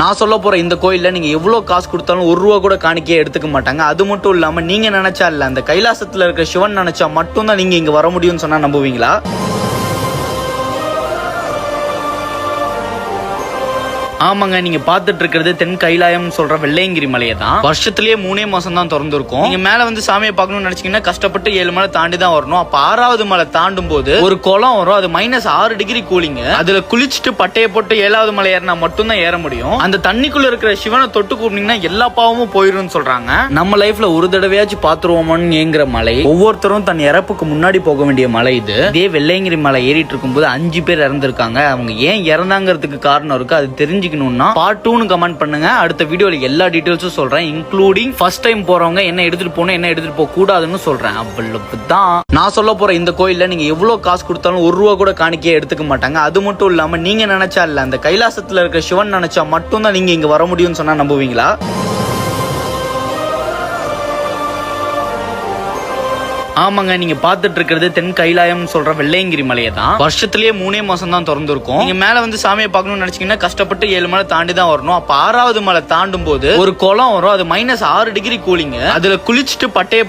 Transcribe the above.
நான் சொல்ல போற இந்த கோயில்ல நீங்க எவ்வளவு காசு கொடுத்தாலும் ₹1 கூட காணிக்கையே எடுத்துக்க மாட்டாங்க. அது மட்டும் இல்லாம நீங்க நினைச்சா இல்ல, அந்த கைலாசத்துல இருக்கிற சிவன் நினைச்சா மட்டும்தான் நீங்க இங்க வர முடியும்னு சொன்னா நம்புவீங்களா? ஆமாங்க, நீங்க பாத்துட்டு இருக்கிறது தென் கைலாயம் சொல்ற வெள்ளையங்கிரி மலையை தான். வருஷத்திலேயே 3 மாசம் தான் திறந்து இருக்கும். நீங்க மேல வந்து சாமியை பார்க்கணும்னு நினைச்சீங்கன்னா கஷ்டப்பட்டு 7 மலை தாண்டி தான் வரணும். அப்ப 6வது மலை தாண்டும் போது ஒரு குளம் வரும். அது -6 டிகிரி கூலிங்க. அதுல குளிச்சுட்டு பட்டையை போட்டு 7வது மலை ஏறினா மட்டும் தான் ஏற முடியும். அந்த தண்ணிக்குள்ள இருக்கிற சிவனை தொட்டு கூப்பிட்டீங்கன்னா எல்லா பாவமும் போயிரும் சொல்றாங்க. நம்ம லைஃப்ல ஒரு தடவையாச்சும் பாத்துருவோமோன்னு ஏங்குற மலை, ஒவ்வொருத்தரும் தன் இறப்புக்கு முன்னாடி போக வேண்டிய மலை இது. இதே வெள்ளையங்கிரி மலை ஏறிட்டு இருக்கும்போது 5 பேர் இறந்திருக்காங்க. அவங்க ஏன் இறந்தாங்கிறதுக்கு காரணம் இருக்கு. அது தெரிஞ்சு பார்ட் 2 கமெண்ட் பண்ணுங்க. அடுத்த வீடியோல எல்லா டீடைல்ஸும் சொல்றேன், இன்க்ளூடிங் ஃபர்ஸ்ட் டைம் போறவங்க என்ன எடுத்துட்டு போகணும், என்ன எடுத்துட்டு போக கூடாதுன்னு சொல்றேன். அவ்வளவுதான் நான் சொல்ல போற இந்த கோயில்ல நீங்க எவ்வளவு காசு கொடுத்தாலும் ₹1 கூட காணிக்கையே எடுத்துக்க மாட்டாங்க. அது மட்டும் இல்லாம நீங்க நினைச்சா இல்ல, அந்த கைலாசத்துல இருக்கிற சிவன் நினைச்சா மட்டும்தான் நீங்க இங்க வர முடியும்னு சொன்னா நம்புவீங்களா? ஆமாங்க, நீங்க பாத்துட்டு இருக்கிறது தென் கைலாயம் சொல்ற வெள்ளையங்கிரி மலையை தான். வருஷத்திலேயே 3 மாசம் தான் திறந்து இருக்கும். நீங்க மேல வந்து சாமியை பார்க்கணும்னு நினைச்சீங்கன்னா கஷ்டப்பட்டு 7 மலை தாண்டி தான் வரணும். அப்ப 6வது மலை தாண்டும் போது ஒரு குளம் வரும். அது -6 டிகிரி கூலிங்க. அதுல குளிச்சுட்டு பட்டையை